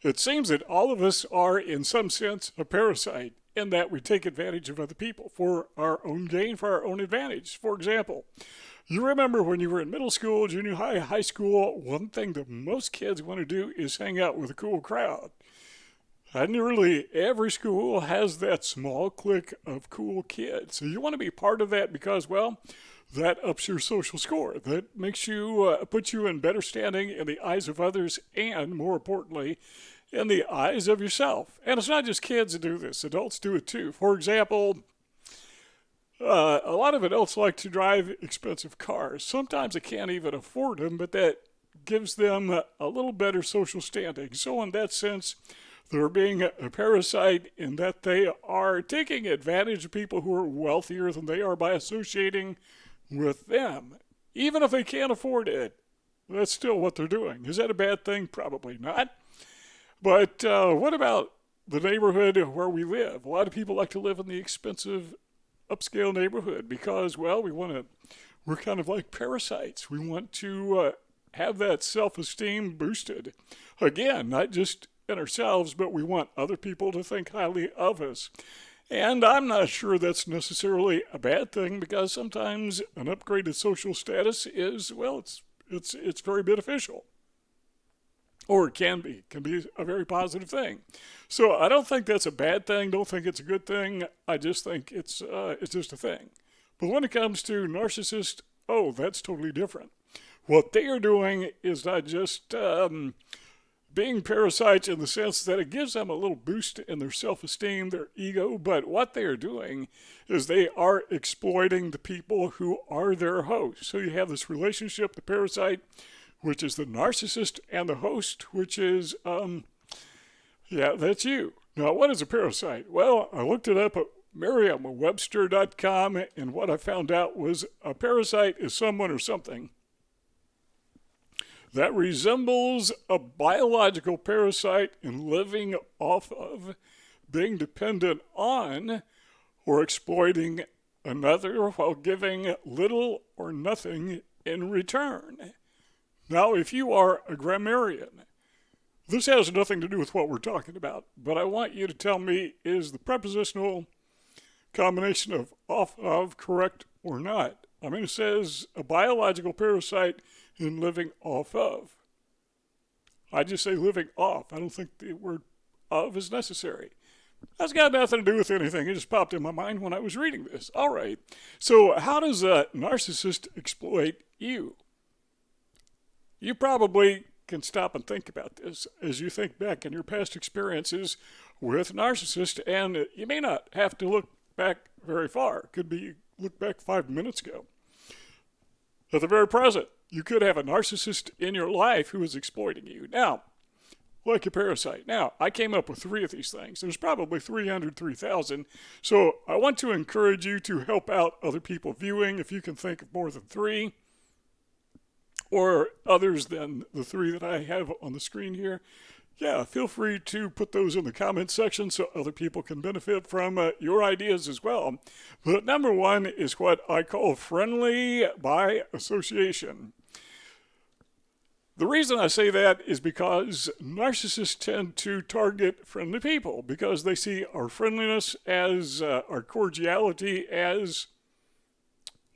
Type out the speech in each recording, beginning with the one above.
It seems that all of us are, in some sense, a parasite in that we take advantage of other people for our own gain, for our own advantage. For example, you remember when you were in middle school, junior high, high school, one thing that most kids want to do is hang out with a cool crowd. And nearly every school has that small clique of cool kids. So you want to be part of that because, well, that ups your social score. That makes you, puts you in better standing in the eyes of others and, more importantly, in the eyes of yourself. And it's not just kids that do this. Adults do it too. For example, a lot of adults like to drive expensive cars. Sometimes they can't even afford them, but that gives them a little better social standing. So in that sense, they're being a parasite in that they are taking advantage of people who are wealthier than they are by associating with them. Even if they can't afford it, that's still what they're doing. Is that a bad thing? Probably not. But what about the neighborhood where we live? A lot of people like to live in the expensive upscale neighborhood because, well, we're kind of like parasites. We want to have that self-esteem boosted. Again, not just in ourselves, but we want other people to think highly of us. And I'm not sure that's necessarily a bad thing because sometimes an upgraded social status is, well, it's very beneficial. Or it can be a very positive thing. So I don't think that's a bad thing. Don't think it's a good thing. I just think it's just a thing. But when it comes to narcissists, oh, that's totally different. What they are doing is not just being parasites in the sense that it gives them a little boost in their self-esteem, their ego, but what they are doing is they are exploiting the people who are their hosts. So you have this relationship, the parasite, which is the narcissist, and the host, which is, that's you. Now, what is a parasite? Well, I looked it up at Merriam-Webster.com, and what I found out was a parasite is someone or something that resembles a biological parasite in living off of, being dependent on, or exploiting another while giving little or nothing in return. Now, if you are a grammarian, this has nothing to do with what we're talking about, but I want you to tell me, is the prepositional combination of off of correct or not? I mean, it says a biological parasite in living off of. I just say living off. I don't think the word of is necessary. That's got nothing to do with anything. It just popped in my mind when I was reading this. All right. So how does a narcissist exploit you? You probably can stop and think about this as you think back in your past experiences with narcissists, and you may not have to look back very far. It could be look back 5 minutes ago. At the very present, you could have a narcissist in your life who is exploiting you. Now, like a parasite. Now, I came up with 3 of these things. There's probably 303,000. So I want to encourage you to help out other people viewing if you can think of more than 3 or others than the 3 that I have on the screen here. Yeah, feel free to put those in the comment section so other people can benefit from your ideas as well. But number 1 is what I call friendly by association. The reason I say that is because narcissists tend to target friendly people because they see our friendliness as, our cordiality as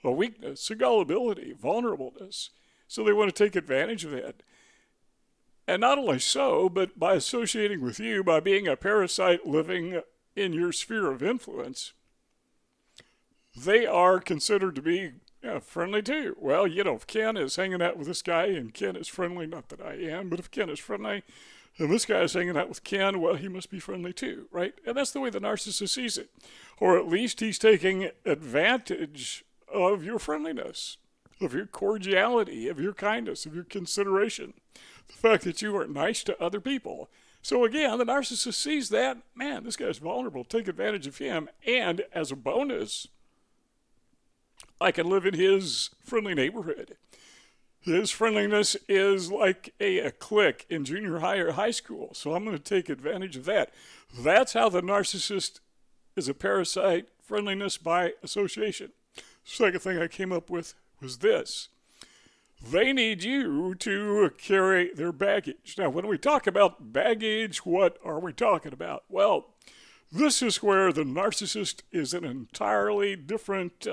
a weakness, a gullibility, vulnerableness. So they want to take advantage of that. And not only so, but by associating with you, by being a parasite living in your sphere of influence, they are considered to be friendly too. Well, if Ken is hanging out with this guy and Ken is friendly, not that I am, but if Ken is friendly and this guy is hanging out with Ken, well, he must be friendly too, right? And that's the way the narcissist sees it. Or at least he's taking advantage of your friendliness, of your cordiality, of your kindness, of your consideration, the fact that you are nice to other people. So again, the narcissist sees that, man, this guy's vulnerable, take advantage of him, and as a bonus, I can live in his friendly neighborhood. His friendliness is like a clique in junior high or high school, so I'm going to take advantage of that. That's how the narcissist is a parasite, friendliness by association. Second thing I came up with was this. They need you to carry their baggage. Now, when we talk about baggage, what are we talking about? Well, this is where the narcissist is an entirely different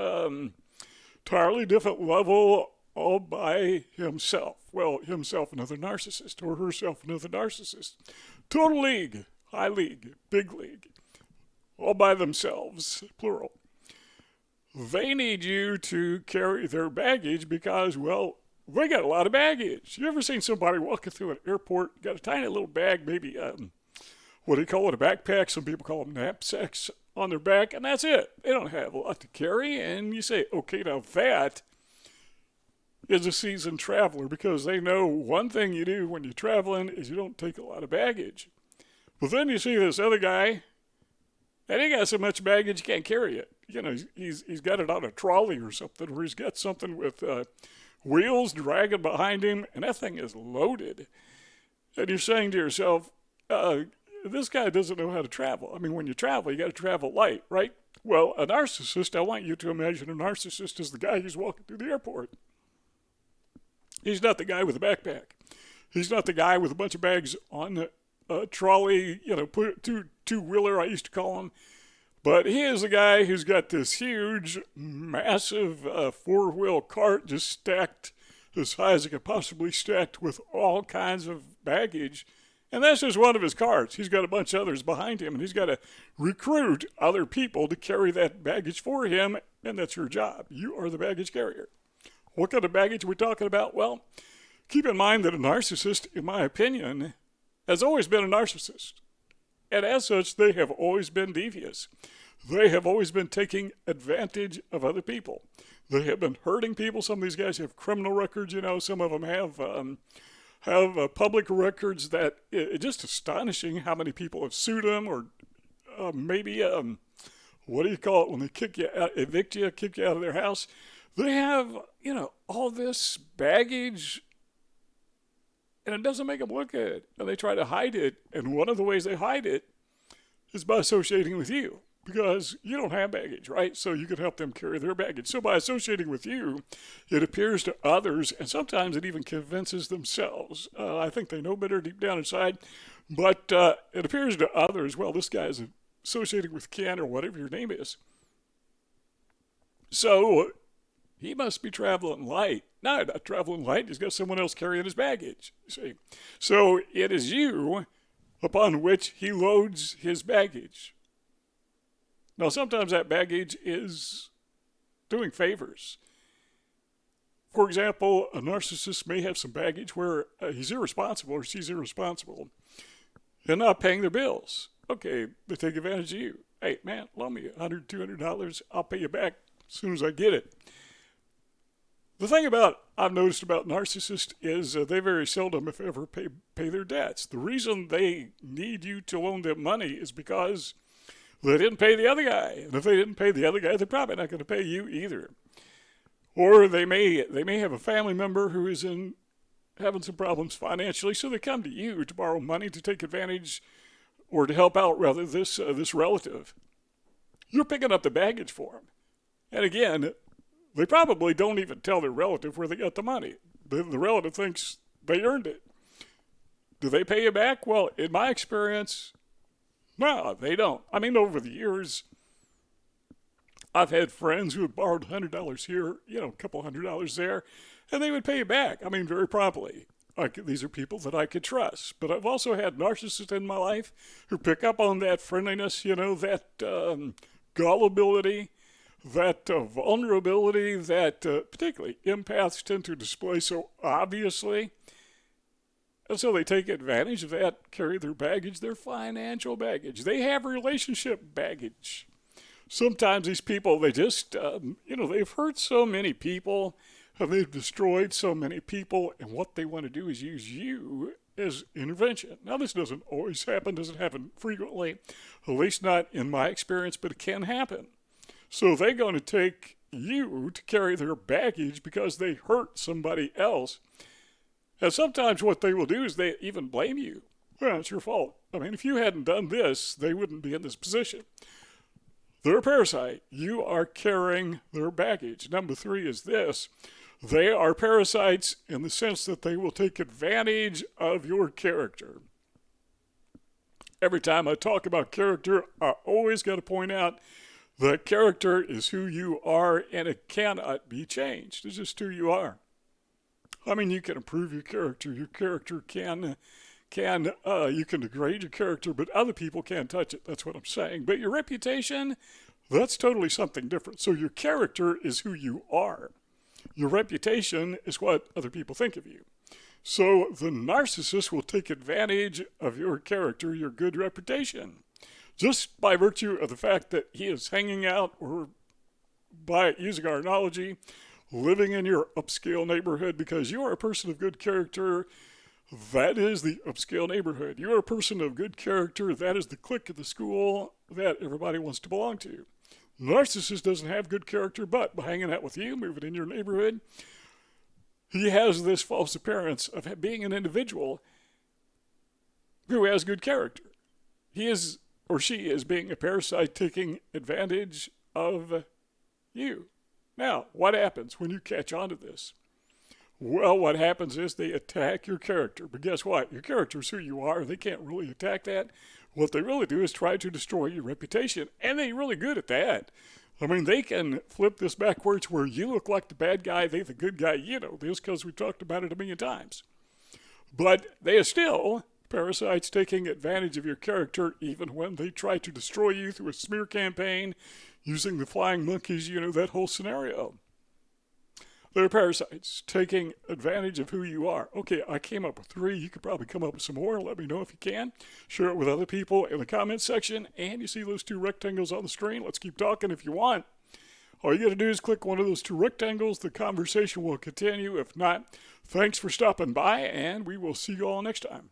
level all by himself. Well, himself another narcissist, or herself another narcissist. Total league, high league, big league, all by themselves, plural. They need you to carry their baggage because, well, they got a lot of baggage. You ever seen somebody walking through an airport, got a tiny little bag, maybe, what do you call it, a backpack? Some people call them knapsacks on their back, and that's it. They don't have a lot to carry, and you say, okay, now that is a seasoned traveler, because they know one thing you do when you're traveling is you don't take a lot of baggage. But then you see this other guy, and he got so much baggage he can't carry it. You know, he's got it on a trolley or something, or he's got something with wheels dragging behind him, and that thing is loaded. And you're saying to yourself, this guy doesn't know how to travel. I mean, when you travel, you got to travel light, right? Well, a narcissist, I want you to imagine a narcissist is the guy who's walking through the airport. He's not the guy with a backpack. He's not the guy with a bunch of bags on a trolley, you know, two-wheeler, I used to call him. But he is the guy who's got this huge, massive four-wheel cart just stacked as high as it could possibly stacked with all kinds of baggage. And that's just one of his carts. He's got a bunch of others behind him, and he's got to recruit other people to carry that baggage for him, and that's your job. You are the baggage carrier. What kind of baggage are we talking about? Well, keep in mind that a narcissist, in my opinion, has always been a narcissist. And as such, they have always been devious. They have always been taking advantage of other people. They have been hurting people. Some of these guys have criminal records, you know. Some of them have public records that it's just astonishing how many people have sued them, or maybe, what do you call it when they kick you out, evict you, kick you out of their house? They have, you know, all this baggage, and it doesn't make them look good. And they try to hide it, and one of the ways they hide it is by associating with you, because you don't have baggage, right? So you can help them carry their baggage. So by associating with you, it appears to others, and sometimes it even convinces themselves. I think they know better deep down inside, but it appears to others, well, this guy is associating with Ken or whatever your name is. So he must be traveling light. No, not traveling light. He's got someone else carrying his baggage. See? So it is you upon which he loads his baggage. Now, sometimes that baggage is doing favors. For example, a narcissist may have some baggage where he's irresponsible or she's irresponsible and not paying their bills. Okay, they take advantage of you. Hey, man, loan me $100, $200. I'll pay you back as soon as I get it. The thing I've noticed about narcissists is they very seldom, if ever, pay their debts. The reason they need you to loan them money is because they didn't pay the other guy. And if they didn't pay the other guy, they're probably not going to pay you either. Or they may have a family member who is having some problems financially, so they come to you to borrow money to take advantage, or to help out, rather, this relative. You're picking up the baggage for them. And again, they probably don't even tell their relative where they got the money. The relative thinks they earned it. Do they pay you back? Well, in my experience, no, they don't. I mean, over the years, I've had friends who have borrowed $100 here, you know, a couple $100 there, and they would pay you back. I mean, very promptly. These are people that I could trust. But I've also had narcissists in my life who pick up on that friendliness, you know, that gullibility, that vulnerability that particularly empaths tend to display so obviously. And so they take advantage of that, carry their baggage, their financial baggage. They have relationship baggage. Sometimes these people, they just, they've hurt so many people, and they've destroyed so many people, and what they want to do is use you as intervention. Now, this doesn't always happen, doesn't happen frequently, at least not in my experience, but it can happen. So they're going to take you to carry their baggage because they hurt somebody else. And sometimes what they will do is they even blame you. Well, it's your fault. I mean, if you hadn't done this, they wouldn't be in this position. They're a parasite. You are carrying their baggage. Number 3 is this. They are parasites in the sense that they will take advantage of your character. Every time I talk about character, I always got to point out that character is who you are and it cannot be changed. It's just who you are. I mean, you can improve your character. Your character you can degrade your character, but other people can't touch it. That's what I'm saying. But your reputation, that's totally something different. So your character is who you are. Your reputation is what other people think of you. So the narcissist will take advantage of your character, your good reputation, just by virtue of the fact that he is hanging out, or by using our analogy, living in your upscale neighborhood because you are a person of good character. That is the upscale neighborhood. You're a person of good character. That is the clique of the school that everybody wants to belong to. Narcissist doesn't have good character, but by hanging out with you, moving in your neighborhood, he has this false appearance of being an individual who has good character. He is, or she is, being a parasite taking advantage of you. Now, what happens when you catch on to this? Well, what happens is they attack your character. But guess what? Your character is who you are. They can't really attack that. What they really do is try to destroy your reputation. And they're really good at that. I mean, they can flip this backwards where you look like the bad guy, they're the good guy. You know this because we talked about it a million times. But they are still parasites taking advantage of your character even when they try to destroy you through a smear campaign using the flying monkeys, that whole scenario. They're parasites taking advantage of who you are. Okay, I came up with 3. You could probably come up with some more. Let me know if you can. Share it with other people in the comments section. And you see those 2 rectangles on the screen. Let's keep talking if you want. All you got to do is click one of those 2 rectangles. The conversation will continue. If not, thanks for stopping by, and we will see you all next time.